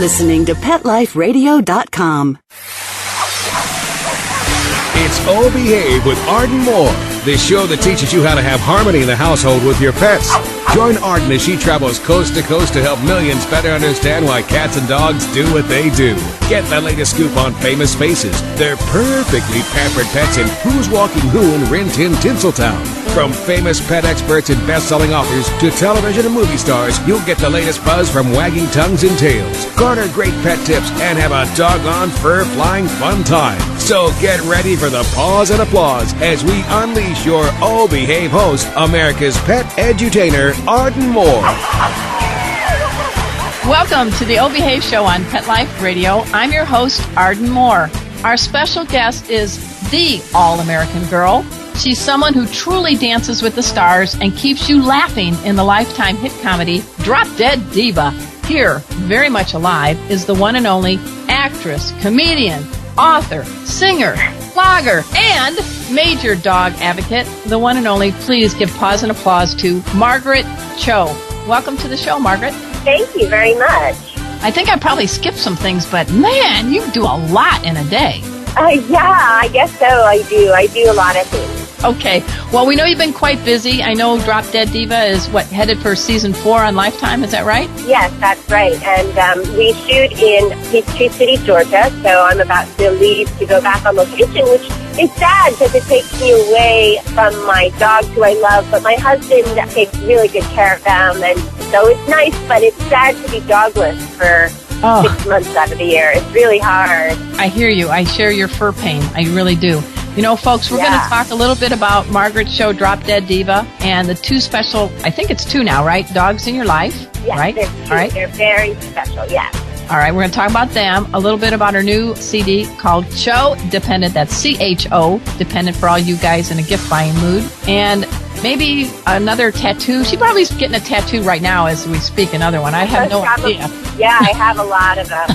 listening to PetLifeRadio.com. It's Oh Behave with Arden Moore, the show that teaches you how to have harmony in the household with your pets. Join Arden as she travels coast to coast to help millions better understand why cats and dogs do what they do. Get the latest scoop on famous faces, their perfectly pampered pets, and who's walking who in Rin Tin Tinseltown. From famous pet experts and best-selling authors to television and movie stars, you'll get the latest buzz from wagging tongues and tails. Garner great pet tips and have a doggone fur-flying fun time. So get ready for the pause and applause as we unleash your Oh Behave host, America's pet edutainer, Arden Moore. Welcome to the Oh Behave Show on Pet Life Radio. I'm your host, Arden Moore. Our special guest is the All-American Girl. She's someone who truly dances with the stars and keeps you laughing in the Lifetime hit comedy Drop Dead Diva. Here, very much alive, is the one and only actress, comedian, author, singer, blogger, and major dog advocate, the one and only, please give pause and applause to Margaret Cho. Welcome to the show, Margaret. Thank you very much. I think I probably skipped some things, but man, you do a lot in a day. Yeah, I guess so. I do a lot of things. Okay. Well, we know you've been quite busy. I know Drop Dead Diva is, headed for season 4 on Lifetime. Is that right? Yes, that's right. And we shoot in Peachtree City, Georgia, so I'm about to leave to go back on location, which is sad because it takes me away from my dogs who I love, but my husband takes really good care of them, and so it's nice, but it's sad to be dogless for 6 months out of the year. It's really hard. I hear you. I share your fur pain. I really do. You know, folks, we're going to talk a little bit about Margaret Cho, Drop Dead Diva, and the 2 special, I think it's 2 now, right? Dogs in Your Life, yes, right? There's 2. All right. They're very special, yes. All right, we're going to talk about them, a little bit about her new CD called Cho Dependent. That's C-H-O, Dependent for all you guys in a gift-buying mood. And maybe another tattoo. She probably is getting a tattoo right now as we speak, another one. I have no idea. Yeah, I have a lot of them.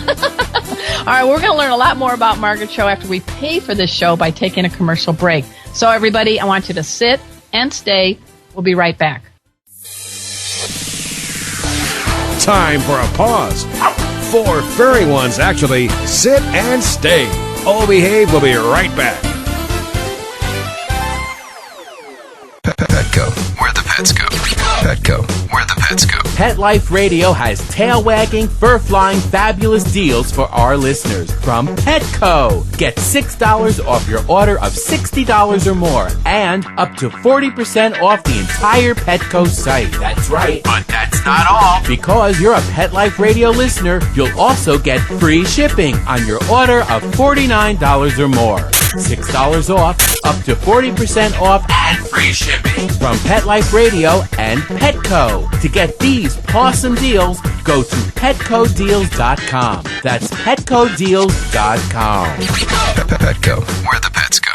All right, we're going to learn a lot more about Margaret Cho after we pay for this show by taking a commercial break. So, everybody, I want you to sit and stay. We'll be right back. Time for a pause. 4 furry ones, actually. Sit and stay. Oh Behave will be right back. Petco, where the pets go. Petco, where the pets go. Pet Life Radio has tail-wagging, fur-flying, fabulous deals for our listeners from Petco. Get $6 off your order of $60 or more and up to 40% off the entire Petco site. That's right. But that's not all. Because you're a Pet Life Radio listener, you'll also get free shipping on your order of $49 or more. $6 off, up to 40% off, and free shipping from Pet Life Radio and Petco. To get these awesome deals, go to PetcoDeals.com. That's PetcoDeals.com. Petco, where the pets go.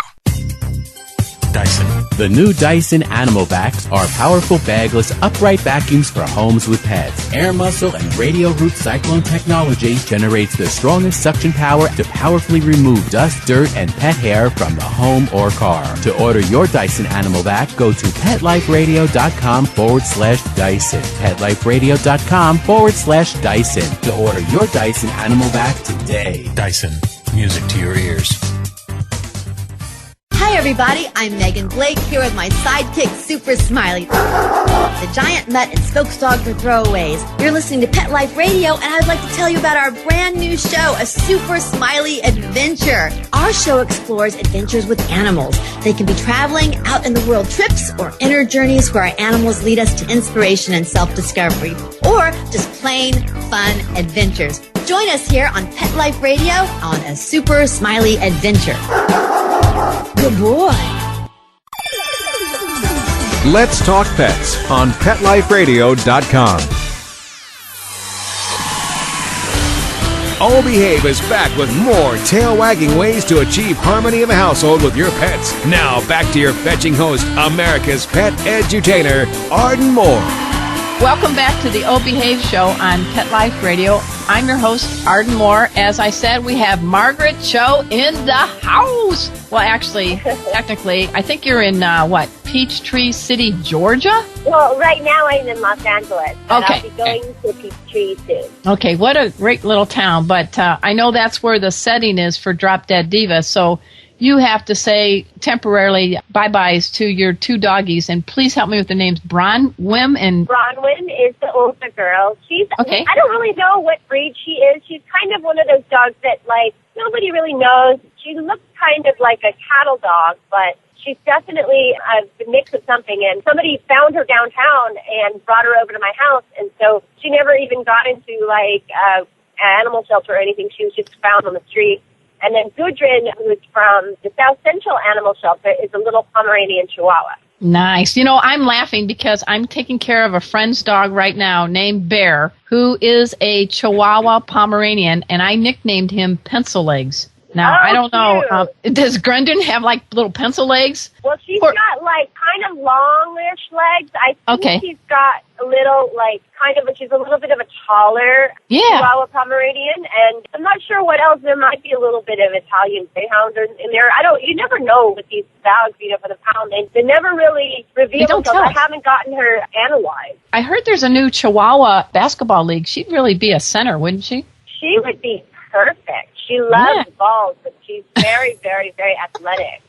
Dyson. The new Dyson Animal Vacs are powerful bagless upright vacuums for homes with pets. Air muscle and radio root cyclone technology generates the strongest suction power to powerfully remove dust, dirt, and pet hair from the home or car. To order your Dyson Animal Vac, go to PetLifeRadio.com/Dyson. PetLifeRadio.com/Dyson to order your Dyson Animal Vac today. Dyson, music to your ears. Hi everybody, I'm Megan Blake here with my sidekick, Super Smiley, the giant mutt and spokes dog for throwaways. You're listening to Pet Life Radio, and I'd like to tell you about our brand new show, A Super Smiley Adventure. Our show explores adventures with animals. They can be traveling, out in the world trips, or inner journeys where our animals lead us to inspiration and self-discovery, or just plain fun adventures. Join us here on Pet Life Radio on A Super Smiley Adventure. Good boy. Let's Talk Pets on PetLifeRadio.com. Oh Behave is back with more tail-wagging ways to achieve harmony in the household with your pets. Now back to your fetching host, America's pet edutainer, Arden Moore. Welcome back to the Oh Behave Show on Pet Life Radio. I'm your host, Arden Moore. As I said, we have Margaret Cho in the house. Well, actually, technically, I think you're in, Peachtree City, Georgia? Well, right now I'm in Los Angeles. But Okay. I'll be going to Peachtree soon. Okay, what a great little town. But I know that's where the setting is for Drop Dead Diva. So you have to say temporarily bye-byes to your two doggies. And please help me with the names, Bronwyn and... Bronwyn is the older girl. She's, Okay. I don't really know what breed she is. She's kind of one of those dogs that, like, nobody really knows. She looks kind of like a cattle dog, but she's definitely a mix of something. And somebody found her downtown and brought her over to my house. And so she never even got into, like, an animal shelter or anything. She was just found on the street. And then Gudrun, who's from the South Central Animal Shelter, is a little Pomeranian Chihuahua. Nice. You know, I'm laughing because I'm taking care of a friend's dog right now named Bear, who is a Chihuahua Pomeranian, and I nicknamed him Pencil Legs. Now, I don't know, does Grundon have, like, little pencil legs? Well, she's got, like, kind of longish legs. I think she's got a little, like, she's a little bit of a taller Chihuahua Pomeranian, and I'm not sure what else. There might be a little bit of Italian Greyhound in there. You never know with these dogs, for the pound. They never really reveal themselves. I haven't gotten her analyzed. I heard there's a new Chihuahua basketball league. She'd really be a center, wouldn't she? She would be perfect. She loves balls, but she's very, very, very athletic.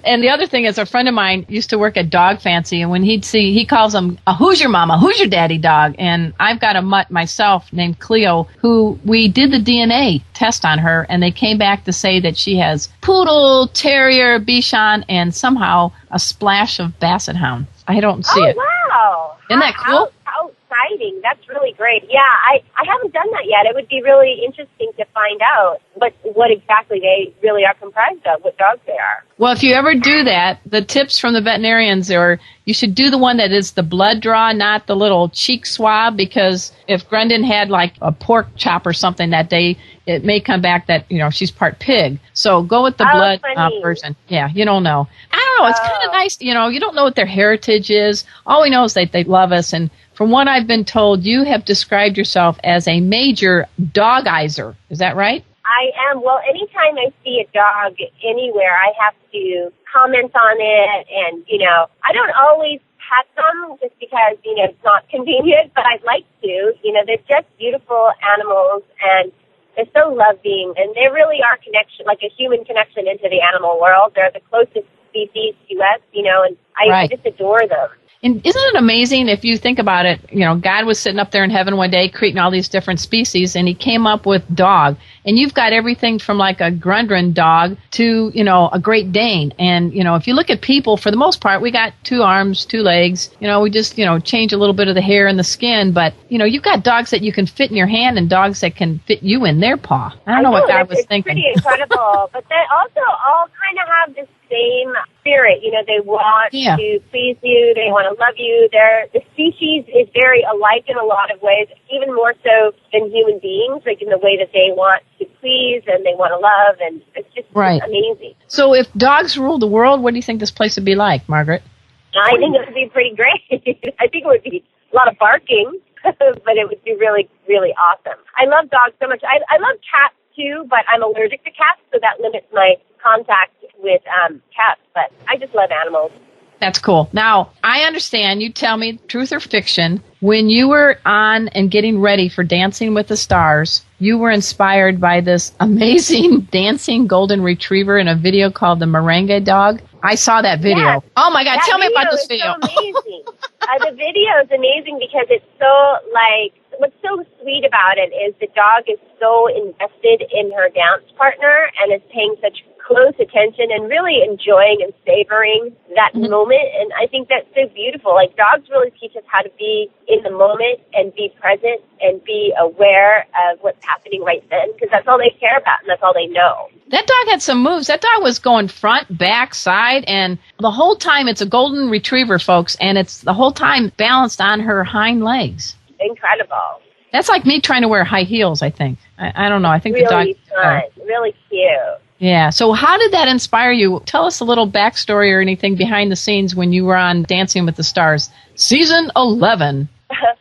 And the other thing is, a friend of mine used to work at Dog Fancy, and when he calls them, who's your mama, who's your daddy dog? And I've got a mutt myself named Cleo, who we did the DNA test on her, and they came back to say that she has poodle, terrier, Bichon, and somehow a splash of basset hound. I don't see it. Oh, wow. Isn't that cool? How exciting. That's really great. Yeah, I haven't done that yet. It would be really interesting to find out what exactly they really are comprised of, what dogs they are. Well, if you ever do that, the tips from the veterinarians are you should do the one that is the blood draw, not the little cheek swab, because if Grundon had like a pork chop or something that day, it may come back that, she's part pig. So go with the blood version. Yeah, you don't know. I don't know. It's kind of nice. You don't know what their heritage is. All we know is that they love us. And from what I've been told, you have described yourself as a major dogizer. Is that right? I am. Well, anytime I see a dog anywhere, I have to comment on it. And, I don't always pet them just because, it's not convenient, but I'd like to. They're just beautiful animals, and they're so loving, and they really are like a human connection into the animal world. They're the closest species to us, and I just adore them. And isn't it amazing if you think about it? God was sitting up there in heaven one day creating all these different species, and he came up with dog. And you've got everything from like a Grundon dog to, a Great Dane. And, if you look at people, for the most part, we got 2 arms, 2 legs. We just, change a little bit of the hair and the skin. But, you've got dogs that you can fit in your hand and dogs that can fit you in their paw. I don't know what God was thinking. It's pretty incredible. But they also all kind of have this same spirit. They want to please you. They want to love you. The species is very alike in a lot of ways, even more so than human beings, like in the way that they want to please and they want to love, and it's just amazing. So if dogs ruled the world, what do you think this place would be like, Margaret? I think it would be pretty great. I think it would be a lot of barking, but it would be really, really awesome. I love dogs so much. I love cats too, but I'm allergic to cats, so that limits my contact with cats, but I just love animals. That's cool. Now, I understand, you tell me, truth or fiction, when you were on and getting ready for Dancing with the Stars, you were inspired by this amazing dancing golden retriever in a video called the Merengue Dog. I saw that video. Yes. Oh my God, tell me about this video. It's so amazing. The video is amazing because it's so, what's so sweet about it is the dog is so invested in her dance partner and is paying such close attention and really enjoying and savoring that moment. And I think that's so beautiful. Like, dogs really teach us how to be in the moment and be present and be aware of what's happening right then, because that's all they care about and that's all they know. That dog had some moves. That dog was going front, back, side, and the whole time it's a golden retriever, folks, and it's the whole time balanced on her hind legs. Incredible. That's like me trying to wear high heels, I think. I don't know. I think really the dog... fun. Really cute. Yeah. So how did that inspire you? Tell us a little backstory or anything behind the scenes when you were on Dancing with the Stars, Season 11.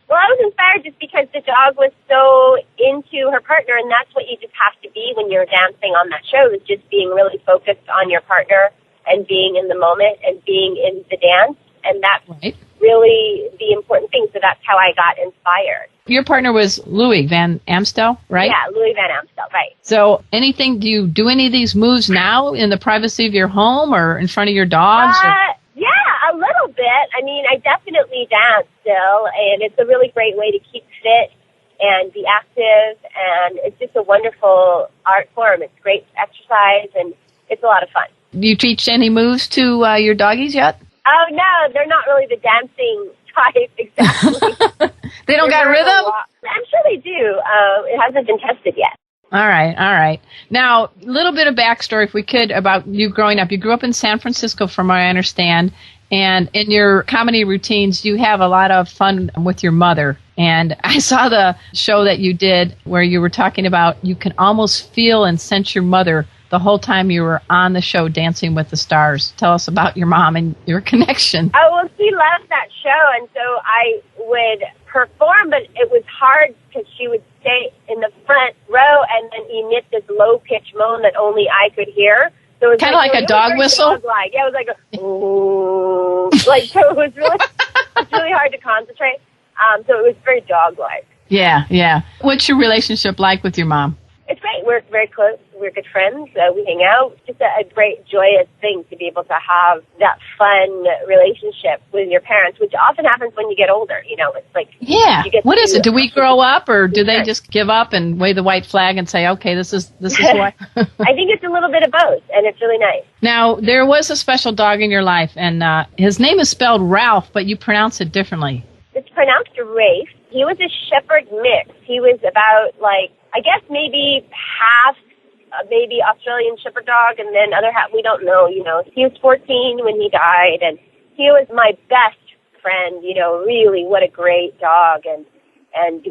Well, I was inspired just because the dog was so into her partner, and that's what you just have to be when you're dancing on that show, is just being really focused on your partner and being in the moment and being in the dance, and that's really the important thing. So that's how I got inspired. Your partner was Louis Van Amstel, right? Yeah, Louis Van Amstel, right. So do you do any of these moves now in the privacy of your home or in front of your dogs? Yeah, a little bit. I mean, I definitely dance still, and it's a really great way to keep fit and be active, and it's just a wonderful art form. It's great exercise, and it's a lot of fun. Do you teach any moves to your doggies yet? Oh, no, they're not really the dancing type exactly. They don't got rhythm? I'm sure they do. It hasn't been tested yet. All right. Now, a little bit of backstory, if we could, about you growing up. You grew up in San Francisco, from what I understand, and in your comedy routines, you have a lot of fun with your mother. And I saw the show that you did where you were talking about you can almost feel and sense your mother the whole time you were on the show Dancing with the Stars. Tell us about your mom and your connection. Oh, well, she loved that show, and so I would perform, but it was hard because she would stay in the front row and then emit this low-pitched moan that only I could hear. So it was kind of like a dog whistle? Dog-like. Yeah, it was like a, ooh. Like, so it was really hard to concentrate. So it was very dog-like. Yeah. What's your relationship like with your mom? It's great. We're very close. We're good friends. We hang out. It's just a great, joyous thing to be able to have that fun relationship with your parents, which often happens when you get older. You know, it's like... Yeah. What is it? Do we grow up, or do they just give up and wave the white flag and say, okay, this is why? I think it's a little bit of both, and it's really nice. Now, there was a special dog in your life, and his name is spelled Ralph, but you pronounce it differently. It's pronounced Rafe. He was a shepherd mix. He was about, I guess maybe half maybe Australian shepherd dog, and then other half, we don't know, you know. He was 14 when he died, and he was my best friend, you know. Really, what a great dog, and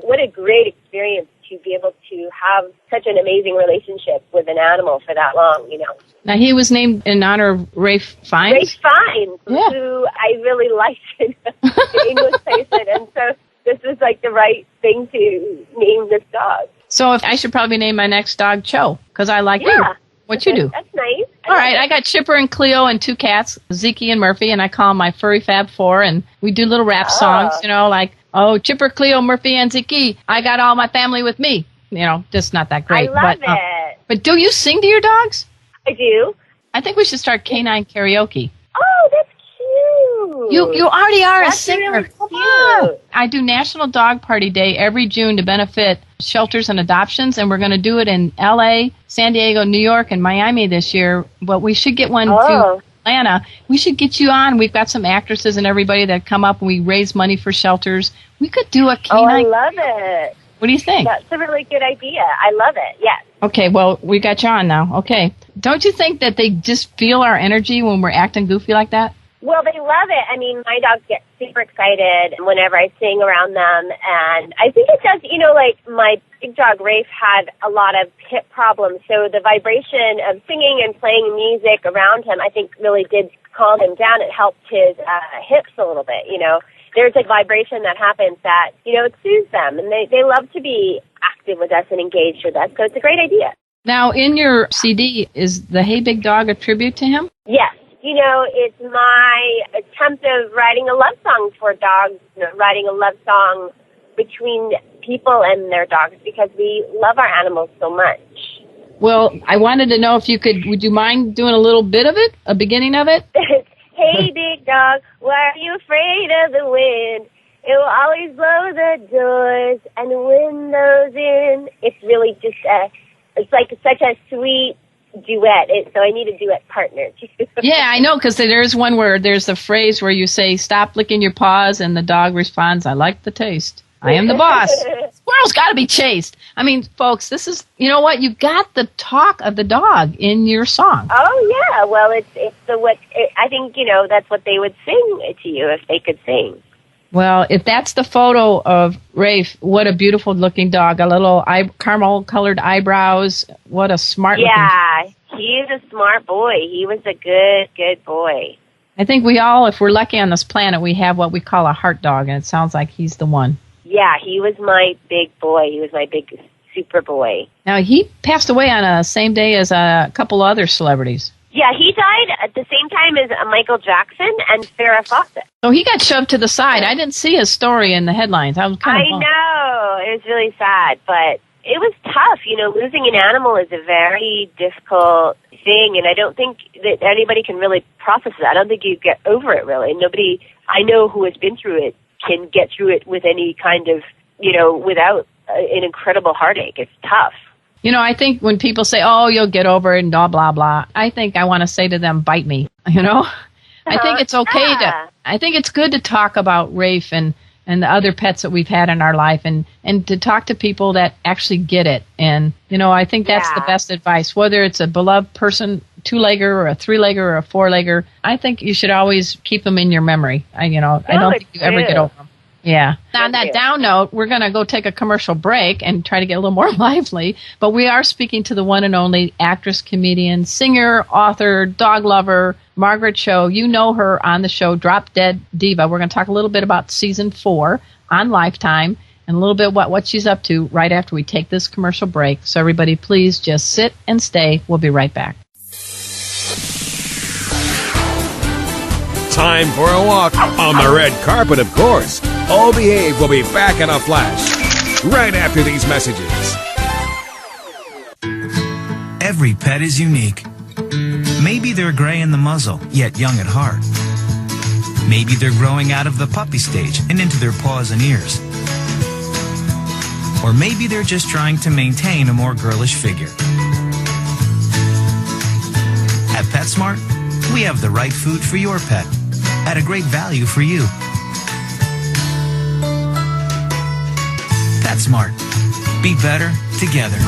what a great experience to be able to have such an amazing relationship with an animal for that long, you know. Now, he was named in honor of Rafe Fiennes? Rafe Fiennes, who I really liked in the English patient, and so this is like the right thing to name this dog. So I should probably name my next dog Cho, because I like you. What you do? That's nice. All right, I got Chipper and Cleo and 2 cats, Zeke and Murphy, and I call them my Furry Fab 4, and we do little rap songs, you know, like, oh, Chipper, Cleo, Murphy, and Zeke, I got all my family with me. You know, just not that great. I love it. But do you sing to your dogs? I do. I think we should start canine karaoke. Oh, that's cute. You already are that's a singer. Really Come cute. on. I do National Dog Party Day every June to benefit shelters and adoptions, and we're going to do it in L.A., San Diego, New York, and Miami this year. But we should get one to Atlanta. We should get you on. We've got some actresses and everybody that come up, and we raise money for shelters. We could do a canine. Oh, I love it. What do you think? That's a really good idea. I love it, yes. Okay, well, we got you on now. Okay. Don't you think that they just feel our energy when we're acting goofy like that? Well, they love it. I mean, my dogs get super excited whenever I sing around them, and I think it does, you know, like my big dog, Rafe, had a lot of hip problems, so the vibration of singing and playing music around him, I think, really did calm him down. It helped his hips a little bit, you know. There's a vibration that happens that, you know, it soothes them, and they love to be active with us and engaged with us, so it's a great idea. Now, in your CD, is the Hey Big Dog a tribute to him? Yes. You know, it's my attempt of writing a love song for dogs, you know, writing a love song between people and their dogs, because we love our animals so much. Well, I wanted to know if you could, would you mind doing a little bit of it, a beginning of it? Hey, big dog, why are you afraid of the wind? It will always blow the doors and windows in. It's really just it's like such a sweet duet. So I need a duet partner. Yeah, I know, because there's one where there's the phrase where you say, stop licking your paws, and the dog responds, I like the taste. I am the boss. Squirrel's got to be chased. I mean, folks, this is, you know what? You've got the talk of the dog in your song. Oh, yeah. Well, I think, you know, that's what they would sing to you if they could sing. Well, if that's the photo of Rafe, what a beautiful looking dog. A little caramel colored eyebrows. What a smart looking dog. Yeah, he's a smart boy. He was a good boy. I think we all, if we're lucky on this planet, we have what we call a heart dog, and it sounds like he's the one. Yeah, he was my big boy. He was my big super boy. Now, he passed away on the same day as a couple other celebrities. Yeah, he died at the same time as Michael Jackson and Farrah Fawcett. So he got shoved to the side. I didn't see his story in the headlines. I was kind of bummed. know. It was really sad, but it was tough. You know, losing an animal is a very difficult thing, and I don't think that anybody can really process it. I don't think you get over it, really. Nobody I know who has been through it can get through it with any kind of, without an incredible heartache. It's tough. I think when people say, oh, you'll get over it and blah, blah, blah, I think I want to say to them, bite me, I think it's okay I think it's good to talk about Rafe and the other pets that we've had in our life and to talk to people that actually get it. And, I think that's the best advice, whether it's a beloved person, 2-legger or a 3-legger or a 4-legger. I think you should always keep them in your memory. I don't think you ever get over them. Yeah. On that down note, we're going to go take a commercial break and try to get a little more lively. But we are speaking to the one and only actress, comedian, singer, author, dog lover, Margaret Cho. You know her on the show Drop Dead Diva. We're going to talk a little bit about season 4 on Lifetime and a little bit about what she's up to right after we take this commercial break. So everybody, please just sit and stay. We'll be right back. Time for a walk on the red carpet, of course. All Behave will be back in a flash right after these messages. Every pet is unique. Maybe they're gray in the muzzle, yet young at heart. Maybe they're growing out of the puppy stage and into their paws and ears. Or maybe they're just trying to maintain a more girlish figure. At PetSmart, we have the right food for your pet at a great value for you. PetSmart. Be better together.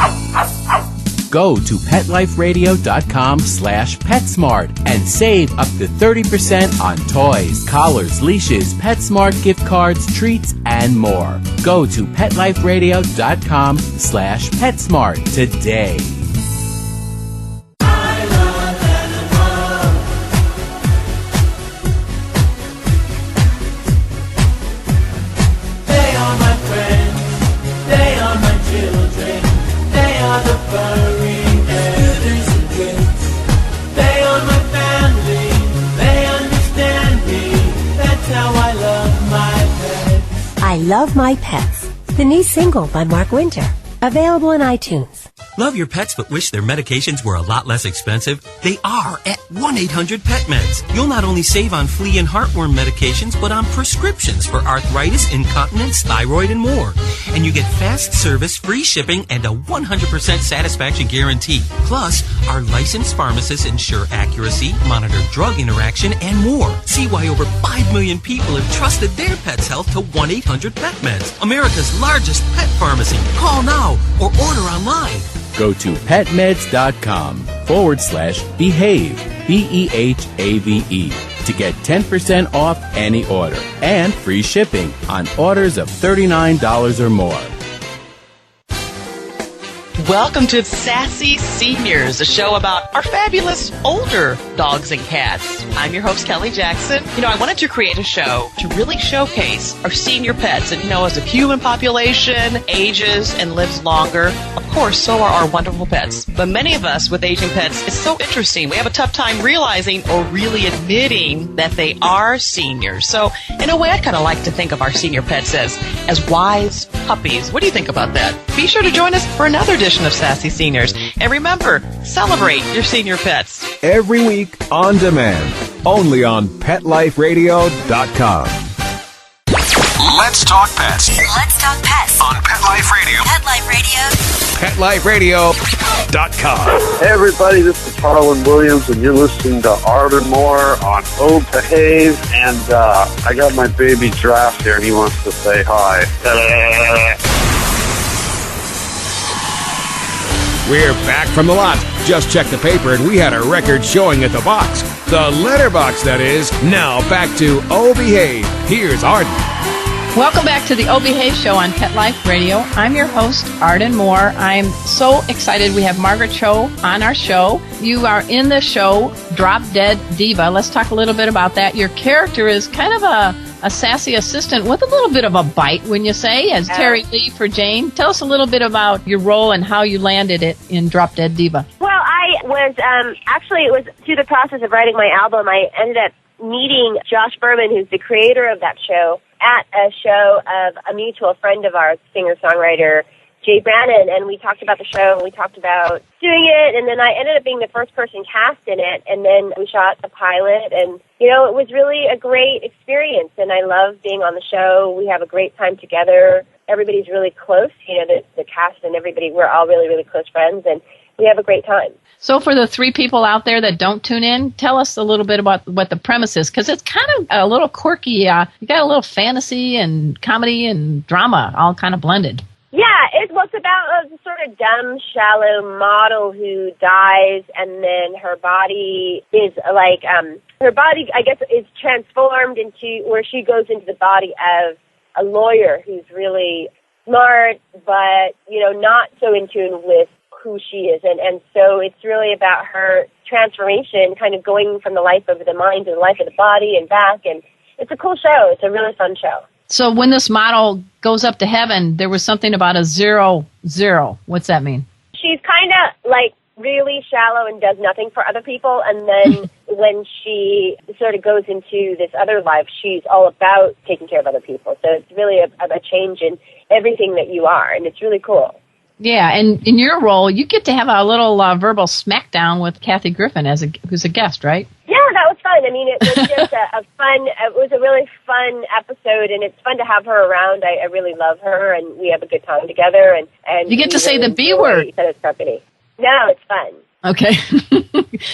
Go to PetLifeRadio.com/PetSmart and save up to 30% on toys, collars, leashes, PetSmart gift cards, treats, and more. Go to PetLifeRadio.com/PetSmart today. I Love My Pets, the new single by Mark Winter, available on iTunes. Love your pets but wish their medications were a lot less expensive? They are at 1-800-PET-MEDS. You'll not only save on flea and heartworm medications, but on prescriptions for arthritis, incontinence, thyroid, and more. And you get fast service, free shipping, and a 100% satisfaction guarantee. Plus, our licensed pharmacists ensure accuracy, monitor drug interaction, and more. See why over 5 million people have trusted their pet's health to 1-800-PET-MEDS, America's largest pet pharmacy. Call now or order online. Go to petmeds.com/behave, BEHAVE, to get 10% off any order and free shipping on orders of $39 or more. Welcome to Sassy Seniors, a show about our fabulous older dogs and cats. I'm your host, Kelly Jackson. I wanted to create a show to really showcase our senior pets. And, as the human population ages and lives longer, of course, so are our wonderful pets. But many of us with aging pets, it's so interesting. We have a tough time realizing or really admitting that they are seniors. So, in a way, I kind of like to think of our senior pets as wise puppies. What do you think about that? Be sure to join us for another edition of Sassy Seniors. And remember, celebrate your senior pets. Every week on demand, only on PetLifeRadio.com. Let's talk pets. Let's talk pets On Pet Life Radio. Pet Life Radio. PetLifeRadio.com. Hey everybody, this is Harlan Williams and you're listening to Arden Moore on Oh Behave, and I got my baby Giraffe here and he wants to say hi. We're back from the lot. Just checked the paper and we had a record showing at the box. The letterbox, that is. Now back to Oh Behave. Here's Arden. Welcome back to the Obie Hayes Show on Pet Life Radio. I'm your host, Arden Moore. I'm so excited we have Margaret Cho on our show. You are in the show Drop Dead Diva. Let's talk a little bit about that. Your character is kind of a sassy assistant with a little bit of a bite, wouldn't you say, as Terry Lee for Jane. Tell us a little bit about your role and how you landed it in Drop Dead Diva. Well, I was, actually, it was through the process of writing my album, I ended up meeting Josh Berman, who's the creator of that show, at a show of a mutual friend of ours, singer-songwriter Jay Brannon, and we talked about the show, and we talked about doing it, and then I ended up being the first person cast in it, and then we shot the pilot, and, you know, it was really a great experience, and I love being on the show. We have a great time together. Everybody's really close, you know, the cast and everybody, we're all really, really close friends, and we have a great time. So for the three people out there that don't tune in, tell us a little bit about what the premise is, because it's kind of a little quirky. You got a little fantasy and comedy and drama all kind of blended. Yeah, it's about a sort of dumb, shallow model who dies, and then her body is like, her body, I guess, is transformed into, where she goes into the body of a lawyer who's really smart, but, you know, not so in tune with who she is, and so it's really about her transformation, kind of going from the life of the mind to the life of the body and back, and it's a cool show. It's a really fun show. So when this model goes up to heaven, there was something about a 0-0. What's that mean? She's kind of like really shallow and does nothing for other people, and then when she sort of goes into this other life, she's all about taking care of other people. So it's really a change in everything that you are, and it's really cool. Yeah, and in your role, you get to have a little verbal smackdown with Kathy Griffin who's a guest, right? Yeah, that was fun. I mean, it was just it was a really fun episode, and it's fun to have her around. I really love her, and we have a good time together. And you get to say the B word. Company. No, it's fun. Okay.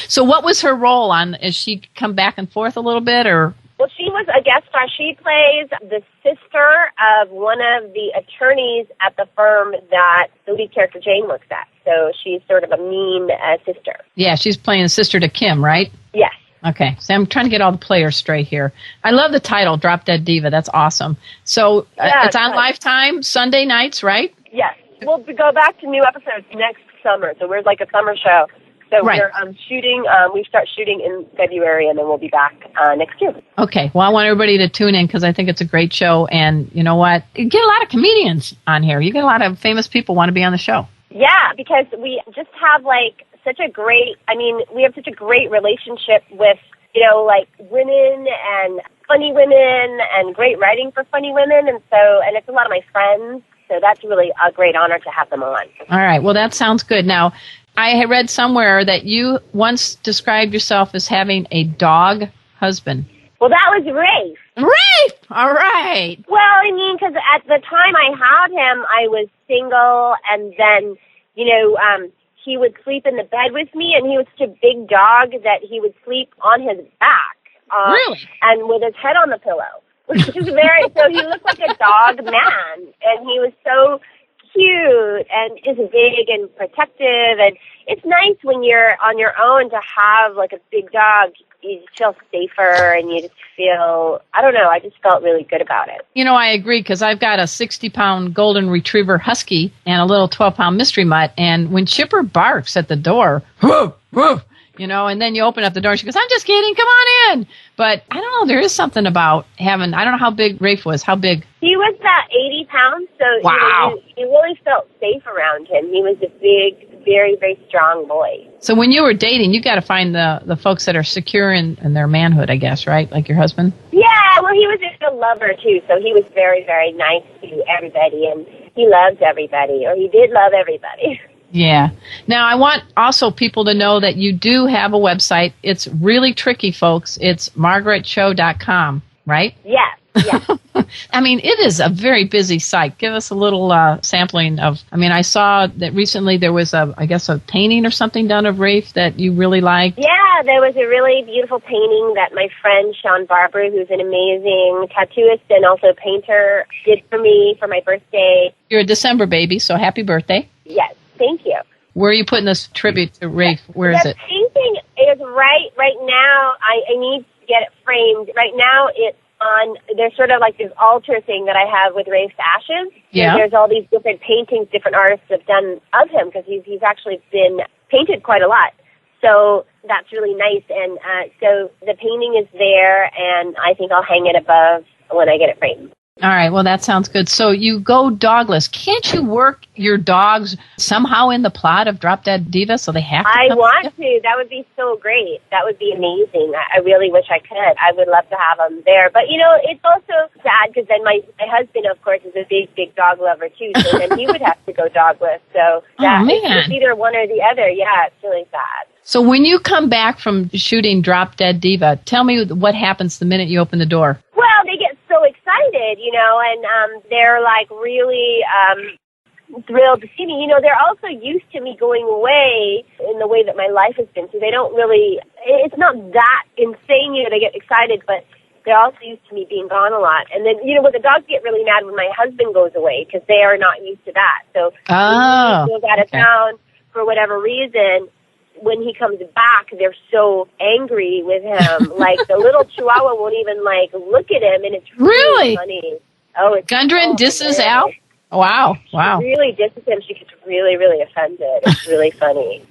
So what was her role on? Is she come back and forth a little bit, or? Well, she was a guest star. She plays the sister of one of the attorneys at the firm that the lead character Jane works at. So she's sort of a mean sister. Yeah, she's playing a sister to Kim, right? Yes. Okay, so I'm trying to get all the players straight here. I love the title, Drop Dead Diva. That's awesome. So it's on Lifetime, Sunday nights, right? Yes. We'll go back to new episodes next summer. So we're like a summer show. So right. We're shooting, we start shooting in February, and then we'll be back next year. Okay. Well, I want everybody to tune in because I think it's a great show. And you know what? You get a lot of comedians on here. You get a lot of famous people want to be on the show. Yeah, because we just have like such a great, we have such a great relationship with, you know, like women and funny women and great writing for funny women. And it's a lot of my friends. So that's really a great honor to have them on. All right. Well, that sounds good. Now, I had read somewhere that you once described yourself as having a dog husband. Well, that was Rafe. Rafe! All right. Well, because at the time I had him, I was single, and then, he would sleep in the bed with me, and he was such a big dog that he would sleep on his back. Really? And with his head on the pillow, which is so he looked like a dog man, and he was so cute and just big and protective, and it's nice when you're on your own to have like a big dog. You just feel safer, and you just feel, I don't know, I just felt really good about it. You know, I agree, because I've got a 60-pound golden retriever husky and a little 12-pound mystery mutt, and when Chipper barks at the door, woof, woof, and then you open up the door and she goes, I'm just kidding, come on in. But I don't know, there is something about having, I don't know how big Rafe was. How big? He was about 80 pounds, so wow. You really felt safe around him. He was a big, very, very strong boy. So when you were dating, you got to find the folks that are secure in their manhood, I guess, right? Like your husband? Yeah, well, he was just a lover, too, so he was very, very nice to everybody, and he loved everybody, or he did love everybody. Yeah. Now, I want also people to know that you do have a website. It's really tricky, folks. It's margaretcho.com, right? Yeah. It is a very busy site. Give us a little sampling of, I saw that recently there was a painting or something done of Rafe that you really liked. Yeah, there was a really beautiful painting that my friend Sean Barber, who's an amazing tattooist and also painter, did for me for my birthday. You're a December baby, so happy birthday. Yes. Thank you. Where are you putting this tribute to Rafe? Where is it? The painting is right now. I need to get it framed. Right now it's there's sort of like this altar thing that I have with Rafe's ashes. Yeah. There's all these different paintings different artists have done of him because he's actually been painted quite a lot. So that's really nice. And so the painting is there, and I think I'll hang it above when I get it framed. All right, well, that sounds good. So you go dogless. Can't you work your dogs somehow in the plot of Drop Dead Diva so they have to I come want to to. That would be so great. That would be amazing. I really wish I could. I would love to have them there. But, it's also sad because then my husband, of course, is a big dog lover, too. So then he would have to go dogless. So it's either one or the other. Yeah, it's really sad. So when you come back from shooting Drop Dead Diva, tell me what happens the minute you open the door. Well, they get so excited, and they're like really thrilled to see me. They're also used to me going away in the way that my life has been, so they don't really, it's not that insane, they get excited, but they're also used to me being gone a lot. And then, when the dogs get really mad when my husband goes away, because they are not used to that. So when he goes out of town for whatever reason, when he comes back, they're so angry with him. Like, the little Chihuahua won't even, look at him, and it's really funny. Oh, it's Gundren disses Al? Wow. She really disses him. She gets really, really offended. It's really funny.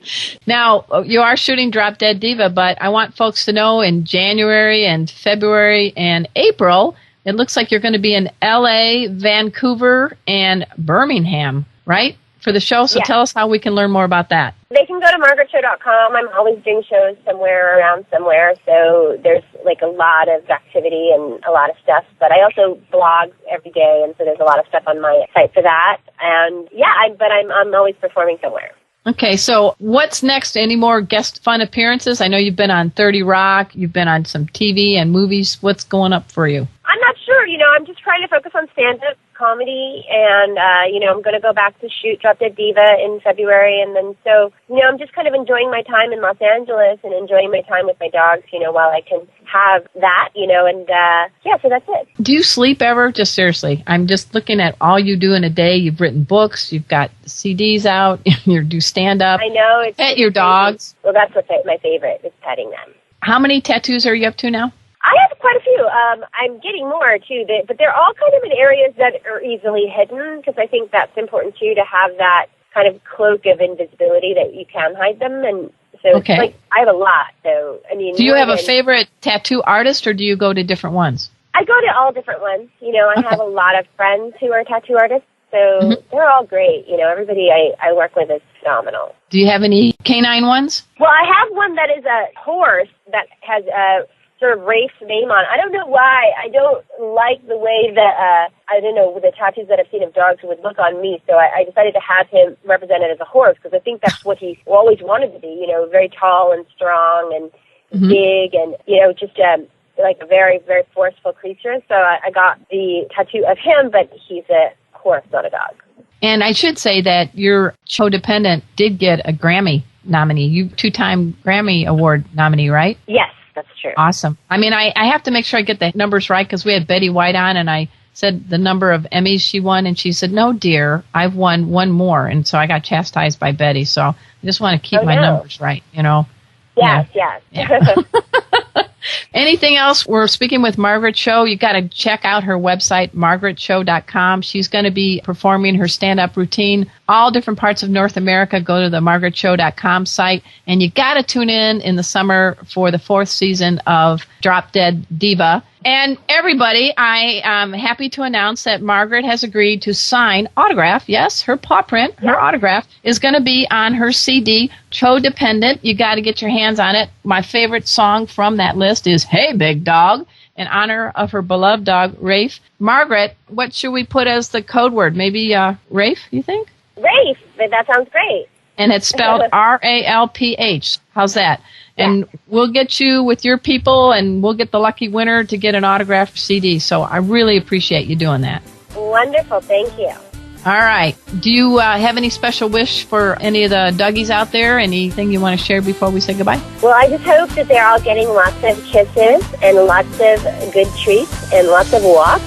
Now, you are shooting Drop Dead Diva, but I want folks to know in January and February and April, it looks like you're going to be in L.A., Vancouver, and Birmingham, right, for the show? So tell us how we can learn more about that. They can go to margaretcho.com. I'm always doing shows around somewhere, so there's a lot of activity and a lot of stuff. But I also blog every day, and so there's a lot of stuff on my site for that. And I'm always performing somewhere. Okay, so what's next? Any more guest fun appearances? I know you've been on 30 Rock, you've been on some TV and movies. What's going up for you? I'm not sure. I'm just trying to focus on stand-up comedy, and, I'm going to go back to shoot Drop Dead Diva in February, and then so, I'm just kind of enjoying my time in Los Angeles and enjoying my time with my dogs, while I can have that, so that's it. Do you sleep ever? Just seriously. I'm just looking at all you do in a day. You've written books, you've got CDs out, you do stand-up. I know. It's pet your dogs. Well, that's what's my favorite, is petting them. How many tattoos are you up to now? I have quite a few. I'm getting more, too, but they're all kind of in areas that are easily hidden, because I think that's important, too, to have that kind of cloak of invisibility that you can hide them. And so, I have a lot. So, do you have a favorite tattoo artist, or do you go to different ones? I go to all different ones. I have a lot of friends who are tattoo artists, so they're all great. Everybody I work with is phenomenal. Do you have any canine ones? Well, I have one that is a horse that has a sort of Rafe's name on. I don't know why. I don't like the way that, the tattoos that I've seen of dogs would look on me, so I decided to have him represented as a horse, because I think that's what he always wanted to be, very tall and strong and big and, just a very, very forceful creature. So I got the tattoo of him, but he's a horse, not a dog. And I should say that your Cho Dependent did get a Grammy nominee. You 2-time Grammy Award nominee, right? Yes. That's true. Awesome. I have to make sure I get the numbers right, because we had Betty White on, and I said the number of Emmys she won, and she said, "No, dear, I've won one more." And so I got chastised by Betty. So I just want to keep my numbers right, Yes. Yeah. Anything else? We're speaking with Margaret Cho. You got to check out her website, margaretcho.com. She's going to be performing her stand-up routine all different parts of North America. Go to the margaretcho.com site, and you got to tune in the summer for the 4th season of Drop Dead Diva. And everybody, I am happy to announce that Margaret has agreed to sign autograph. Yes, her paw print, her autograph is going to be on her CD, Cho Dependent. You got to get your hands on it. My favorite song from that list is Hey Big Dog, in honor of her beloved dog, Rafe. Margaret, what should we put as the code word? Maybe Rafe, you think? Rafe, that sounds great. And it's spelled R-A-L-P-H. How's that? And we'll get you with your people, and we'll get the lucky winner to get an autographed CD. So I really appreciate you doing that. Wonderful. Thank you. All right. Do you have any special wish for any of the doggies out there? Anything you want to share before we say goodbye? Well, I just hope that they're all getting lots of kisses and lots of good treats and lots of walks,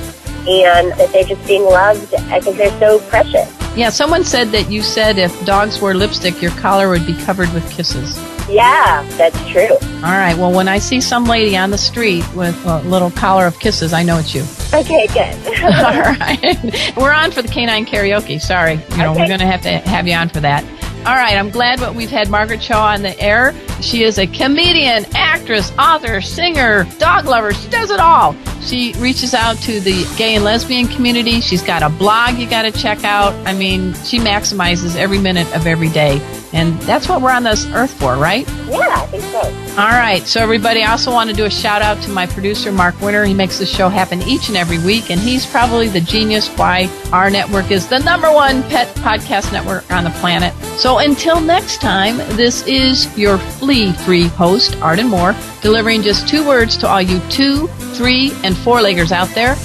and that they're just being loved because they're so precious. Yeah, someone said that you said if dogs wore lipstick, your collar would be covered with kisses. Yeah, that's true. All right. Well, when I see some lady on the street with a little collar of kisses, I know it's you. Okay, good. All right. We're on for the canine karaoke. Sorry. We're going to have you on for that. All right. I'm glad that we've had Margaret Cho on the air. She is a comedian, actress, author, singer, dog lover. She does it all. She reaches out to the gay and lesbian community. She's got a blog you got to check out. I mean, she maximizes every minute of every day. And that's what we're on this earth for, right? Yeah, I think so. All right. So, everybody, I also want to do a shout-out to my producer, Mark Winter. He makes this show happen each and every week, and he's probably the genius why our network is the #1 pet podcast network on the planet. So, until next time, this is your flea-free host, Arden Moore, delivering just 2 words to all you 2, 3, and 4-leggers out there.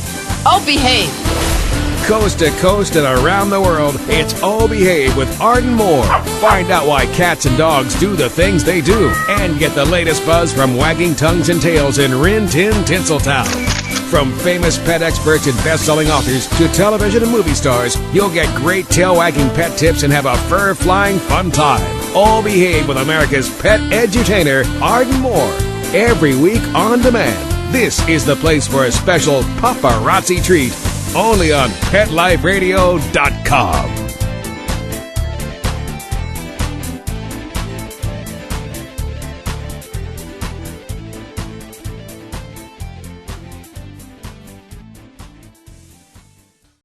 Oh, behave. Coast to coast and around the world, it's Oh Behave with Arden Moore. Find out why cats and dogs do the things they do, and get the latest buzz from wagging tongues and tails in Rin Tin Tinseltown. From famous pet experts and best-selling authors to television and movie stars, you'll get great tail-wagging pet tips and have a fur-flying fun time. Oh Behave with America's pet edutainer, Arden Moore. Every week on demand. This is the place for a special paparazzi treat. Only on PetLifeRadio.com.